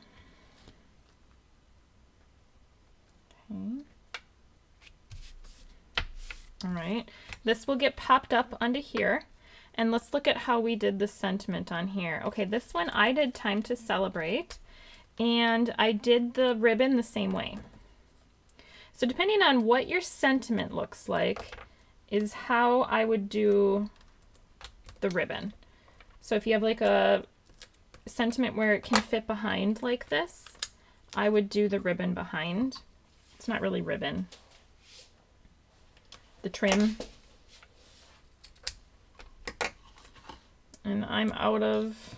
Okay. All right, this will get popped up onto here, and let's look at how we did the sentiment on here. Okay, this one I did Time to Celebrate. And I did the ribbon the same way. So depending on what your sentiment looks like is how I would do the ribbon. So if you have like a sentiment where it can fit behind like this, I would do the ribbon behind. It's not really ribbon. The trim. And I'm out of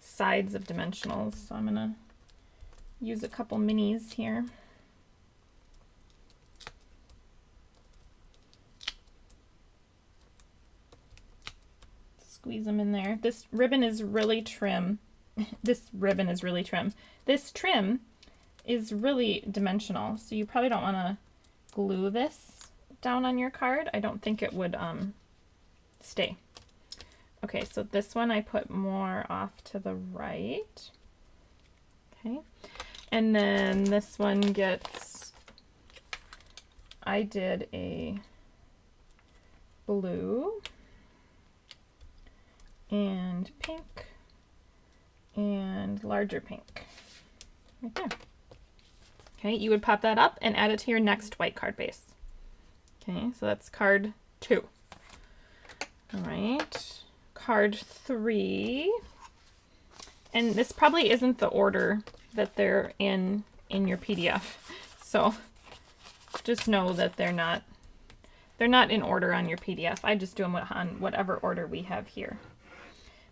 sides of dimensionals, so I'm gonna use a couple minis here. Squeeze them in there. This ribbon is really trim. This ribbon is really trim. This trim is really dimensional, so you probably don't want to glue this down on your card. I don't think it would stay. Okay, so this one I put more off to the right. Okay, and then this one gets, I did a blue and pink and larger pink right there. Okay, you would pop that up and add it to your next white card base. Okay, so that's card 2. All right. Card 3, and this probably isn't the order that they're in your PDF, so just know that they're not in order on your PDF. I just do them on whatever order we have here.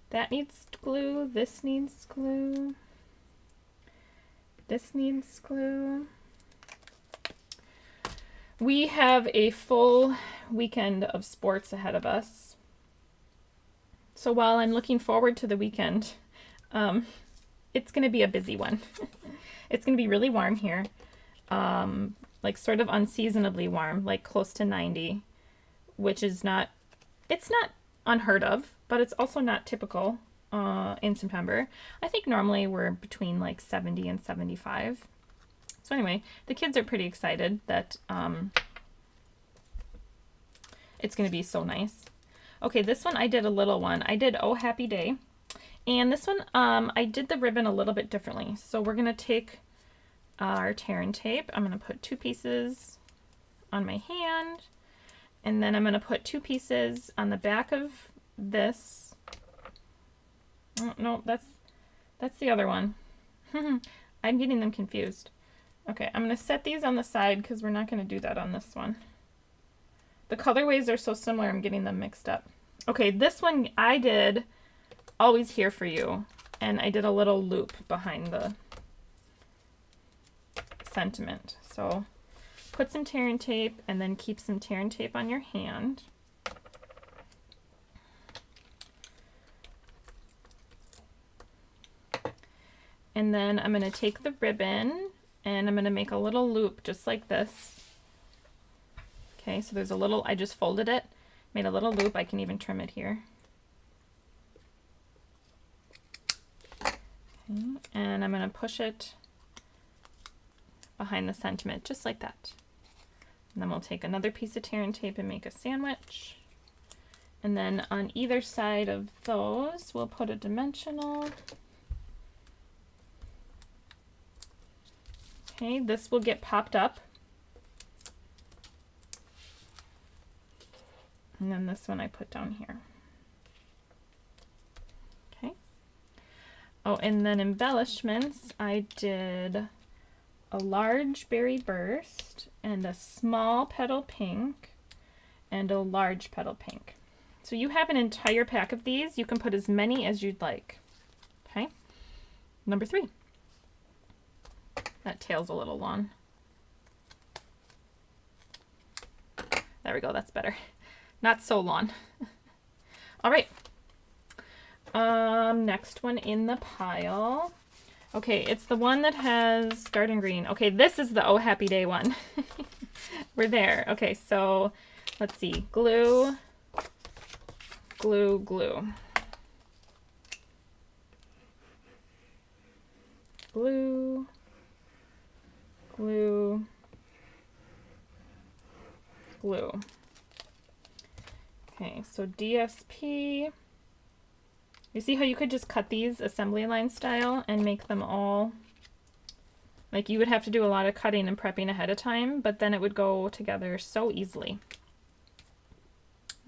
That needs glue, this needs glue, this needs glue. We have a full weekend of sports ahead of us. So while I'm looking forward to the weekend, it's going to be a busy one. It's going to be really warm here, like sort of unseasonably warm, like close to 90, which is not, it's not unheard of, but it's also not typical in September. I think normally we're between like 70 and 75. So anyway, the kids are pretty excited that it's going to be so nice. Okay, this one I did a little one. I did Oh Happy Day. And this one, I did the ribbon a little bit differently. So we're going to take our tear and tape. I'm going to put 2 pieces on my hand. And then I'm going to put 2 pieces on the back of this. Oh, no, that's the other one. I'm getting them confused. Okay, I'm going to set these on the side because we're not going to do that on this one. The colorways are so similar, I'm getting them mixed up. Okay, this one I did Always Here For You, and I did a little loop behind the sentiment. So put some tear and tape, and then keep some tear and tape on your hand. And then I'm going to take the ribbon, and I'm going to make a little loop just like this. Okay, so there's a little, I just folded it, made a little loop. I can even trim it here. Okay, and I'm going to push it behind the sentiment, just like that. And then we'll take another piece of tear and tape and make a sandwich. And then on either side of those, we'll put a dimensional. Okay, this will get popped up. And then this one I put down here. Okay. Oh, and then embellishments, I did a large berry burst and a small petal pink and a large petal pink. So you have an entire pack of these. You can put as many as you'd like. Okay. Number 3. That tail's a little long. There we go. That's better. Not so long. All right. Next one in the pile. Okay, it's the one that has garden green. Okay, this is the Oh Happy Day one. We're there. Okay, so let's see. Glue, glue, glue. Glue, glue, glue. Okay, so DSP. You see how you could just cut these assembly line style and make them all, like you would have to do a lot of cutting and prepping ahead of time, but then it would go together so easily.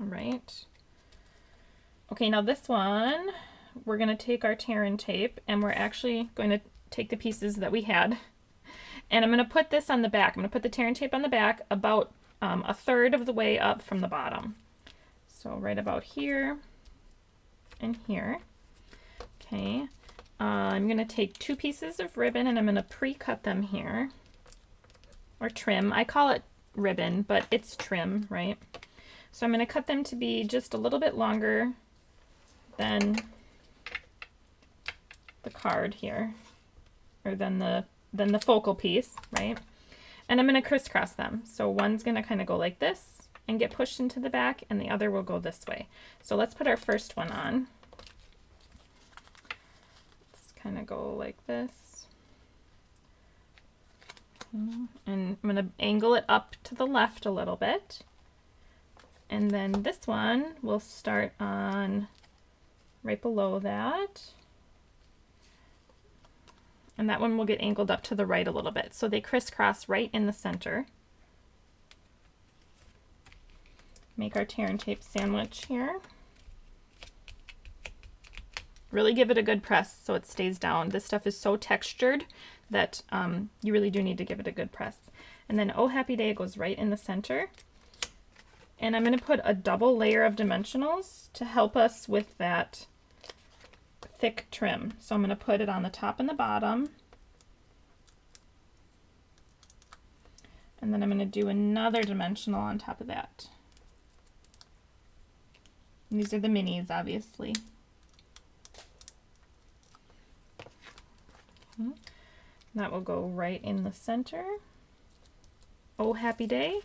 All right. Okay, now this one, we're going to take our tear and tape and we're actually going to take the pieces that we had and I'm going to put this on the back. I'm going to put the tear and tape on the back about a third of the way up from the bottom. So right about here and here. Okay, I'm going to take 2 pieces of ribbon and I'm going to pre-cut them here, or trim. I call it ribbon, but it's trim, right? So I'm going to cut them to be just a little bit longer than the card here, or than the focal piece, right? And I'm going to crisscross them. So one's going to kind of go like this and get pushed into the back, and the other will go this way. So let's put our first one on. Let's kind of go like this. And I'm going to angle it up to the left a little bit. And then this one will start on right below that. And that one will get angled up to the right a little bit. So they crisscross right in the center. Make our tear and tape sandwich here. Really give it a good press so it stays down. This stuff is so textured that you really do need to give it a good press. And then Oh Happy Day goes right in the center. And I'm going to put a double layer of dimensionals to help us with that thick trim. So I'm going to put it on the top and the bottom. And then I'm going to do another dimensional on top of that. And these are the minis, obviously. Okay. That will go right in the center. Oh Happy Day.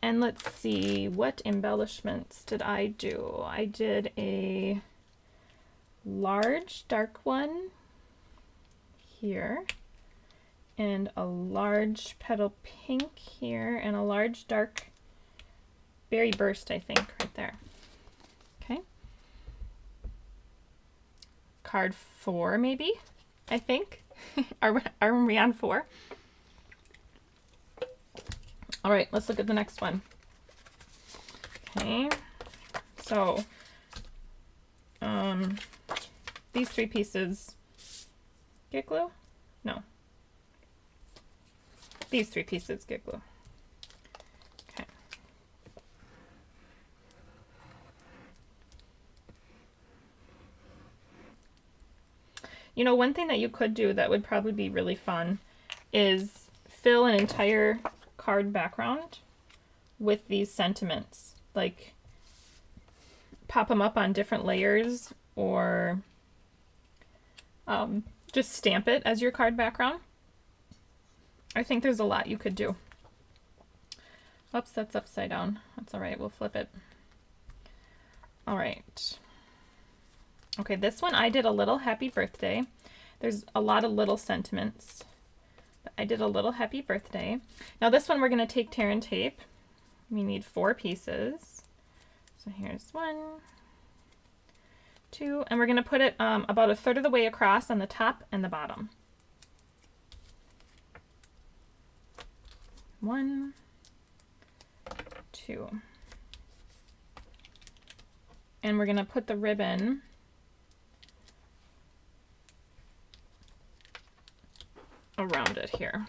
And let's see, what embellishments did I do? I did a large dark one here, and a large petal pink here, and a large dark berry burst, I think, right there. Okay. Card 4, maybe, I think. Are we on 4? All right, let's look at the next one. Okay, so these 3 pieces get glue? No. These 3 pieces get glue. Okay. You know, one thing that you could do that would probably be really fun is fill an entire card background with these sentiments. Like, pop them up on different layers, or just stamp it as your card background. I think there's a lot you could do. Oops, that's upside down. That's all right, we'll flip it. All right. Okay, this one I did a little happy birthday. There's a lot of little sentiments. But I did a little happy birthday. Now this one we're going to take tear and tape. We need 4 pieces. So here's 1, 2, and we're going to put it about 1/3 of the way across on the top and the bottom. 1, 2. And we're going to put the ribbon around it here.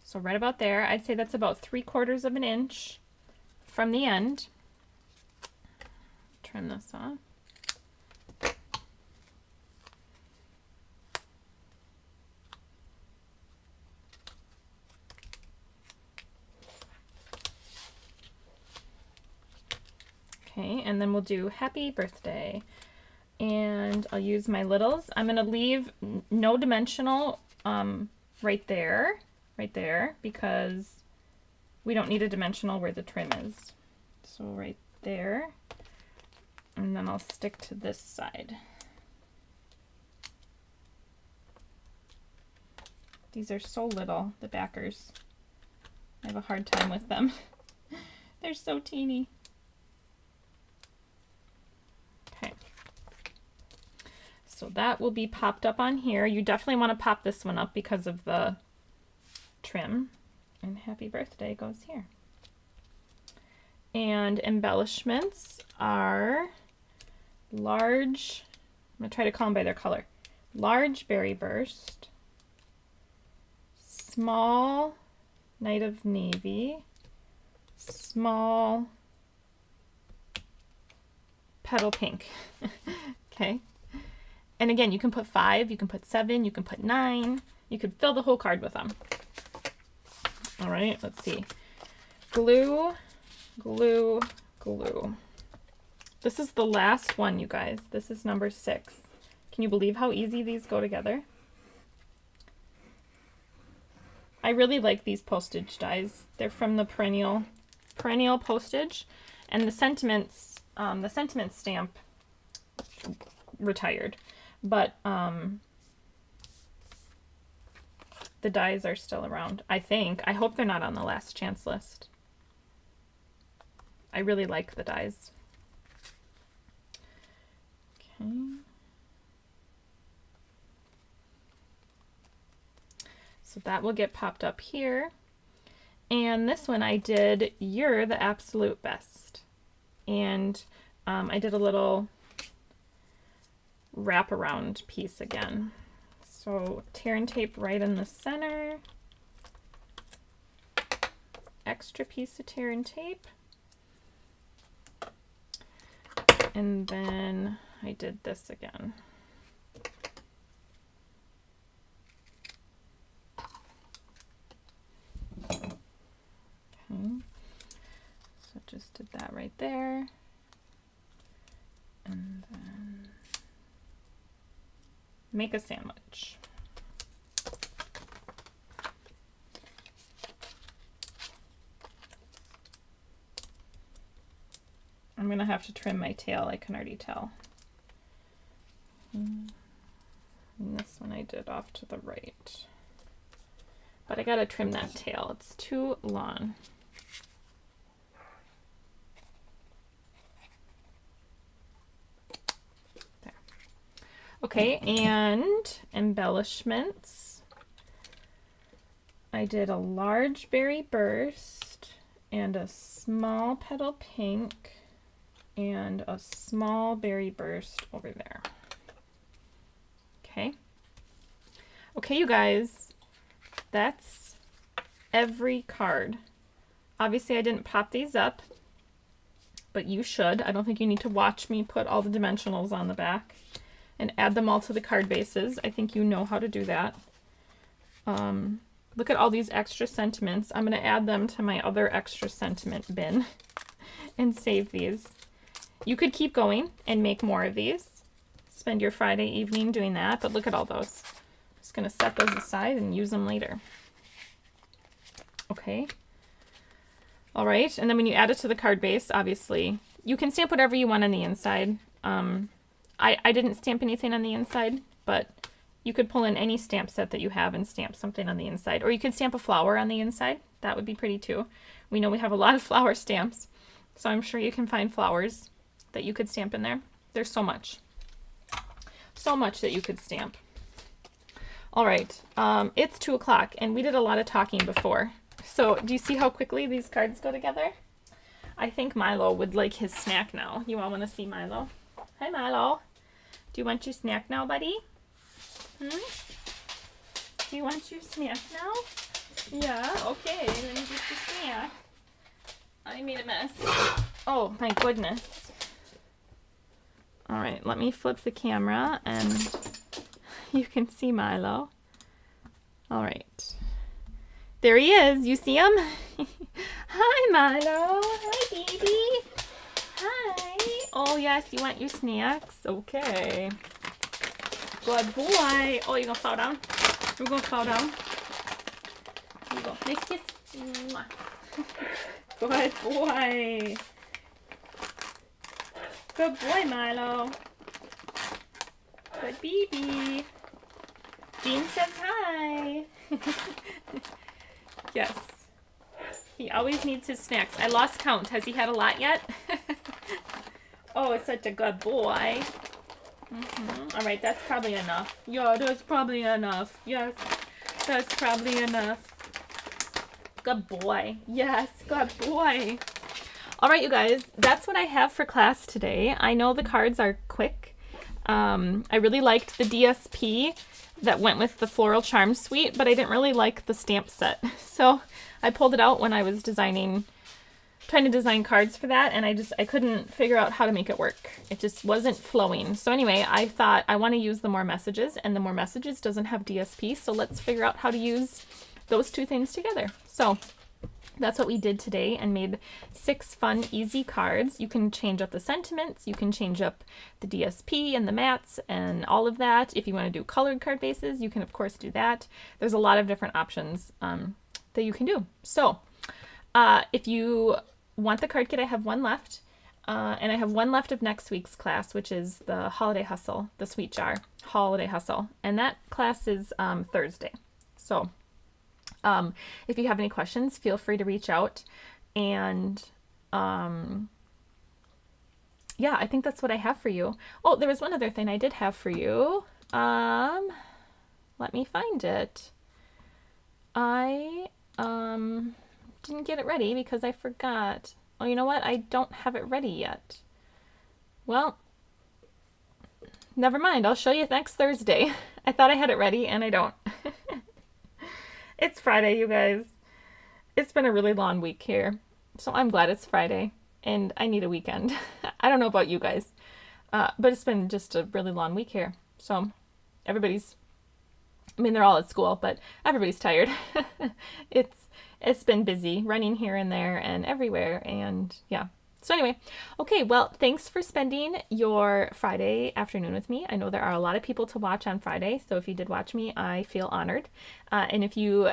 So right about there, I'd say that's about 3/4 of an inch from the end. Trim this off. Okay, and then we'll do happy birthday. And I'll use my littles. I'm going to leave no dimensional right there, because we don't need a dimensional where the trim is. So right there, and then I'll stick to this side. These are so little, the backers. I have a hard time with them. They're so teeny. Okay. So that will be popped up on here. You definitely want to pop this one up because of the trim. And happy birthday goes here. And embellishments are large, I'm going to try to call them by their color. Large berry burst, small night of navy, small petal pink. Okay. And again, you can put 5, you can put 7, you can put 9. You could fill the whole card with them. All right, let's see. Glue, glue, glue. This is the last one, you guys. This is number 6. Can you believe how easy these go together? I really like these postage dies. They're from the perennial postage, and the sentiments stamp retired, but the dies are still around, I think. I hope they're not on the last chance list. I really like the dies. Okay. So that will get popped up here. And this one I did You're the Absolute Best. And I did a little wraparound piece again. So tear and tape right in the center. Extra piece of tear and tape. And then I did this again. Okay. So just did that right there. And then make a sandwich. I'm gonna have to trim my tail, I can already tell. And this one I did off to the right. But I gotta trim that tail, it's too long. There. Okay, and embellishments. I did a large berry burst and a small petal pink and a small berry burst over there. Okay. Okay, you guys, that's every card. Obviously, I didn't pop these up, but you should. I don't think you need to watch me put all the dimensionals on the back and add them all to the card bases. I think you know how to do that. Look at all these extra sentiments. I'm going to add them to my other extra sentiment bin and save these. You could keep going and make more of these. Spend your Friday evening doing that, but look at all those. I'm just going to set those aside and use them later. Okay. All right, and then when you add it to the card base, obviously, you can stamp whatever you want on the inside. I didn't stamp anything on the inside, but you could pull in any stamp set that you have and stamp something on the inside. Or you could stamp a flower on the inside. That would be pretty too. We know we have a lot of flower stamps, so I'm sure you can find flowers that you could stamp in there. There's so much. So much that you could stamp. All right, it's 2 o'clock and we did a lot of talking before. So do you see how quickly these cards go together? I think Milo would like his snack now. You all want to see Milo? Hi, Milo. Do you want your snack now, buddy? Hmm? Do you want your snack now? Yeah, okay, then get your snack. I made a mess. Oh, my goodness. All right, let me flip the camera and you can see Milo. All right. There he is. You see him? Hi, Milo. Hi, baby. Hi. Oh, yes, you want your snacks? Okay. Good boy. Oh, you're going to fall down? You're going to fall down? Here you go. Nice kiss. Mwah. Good boy. Good boy, Milo. Good baby. Jean says hi. Yes. He always needs his snacks. I lost count. Has he had a lot yet? Oh, it's such a good boy. All right, that's probably enough. Yeah, that's probably enough. Yes, that's probably enough. Good boy. Yes, good boy. All right, you guys, that's what I have for class today. I know the cards are quick. I really liked the DSP that went with the Floral Charm suite, but I didn't really like the stamp set. So I pulled it out when I was trying to design cards for that, and I couldn't figure out how to make it work. It just wasn't flowing. So anyway, I thought I want to use the More Messages, and the More Messages doesn't have DSP, so let's figure out how to use those two things together. So that's what we did today and made 6 fun, easy cards. You can change up the sentiments, you can change up the DSP and the mats and all of that. If you want to do colored card bases, you can of course do that. There's a lot of different options that you can do. So if you want the card kit, I have one left. And I have one left of next week's class, which is the Holiday Hustle, the Sweet Jar Holiday Hustle. And that class is Thursday. So if you have any questions, feel free to reach out. And yeah, I think that's what I have for you. Oh, there was one other thing I did have for you. Let me find it. I didn't get it ready because I forgot. Oh, you know what? I don't have it ready yet. Well, never mind. I'll show you next Thursday. I thought I had it ready and I don't. It's Friday, you guys. It's been a really long week here, so I'm glad it's Friday and I need a weekend. I don't know about you guys, but it's been just a really long week here. So everybody's, I mean, they're all at school, but everybody's tired. It's been busy running here and there and everywhere, and yeah. So anyway, okay, well, thanks for spending your Friday afternoon with me. I know there are a lot of people to watch on Friday, so if you did watch me, I feel honored. And if you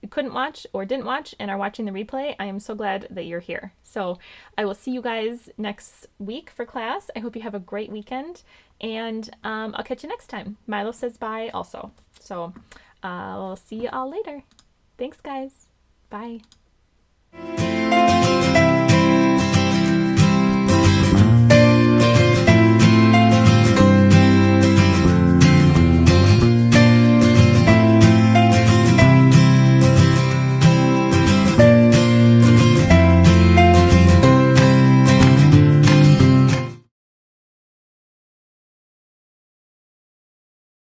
couldn't watch or didn't watch and are watching the replay, I am so glad that you're here. So I will see you guys next week for class. I hope you have a great weekend, and I'll catch you next time. Milo says bye also. So I'll see you all later. Thanks, guys. Bye.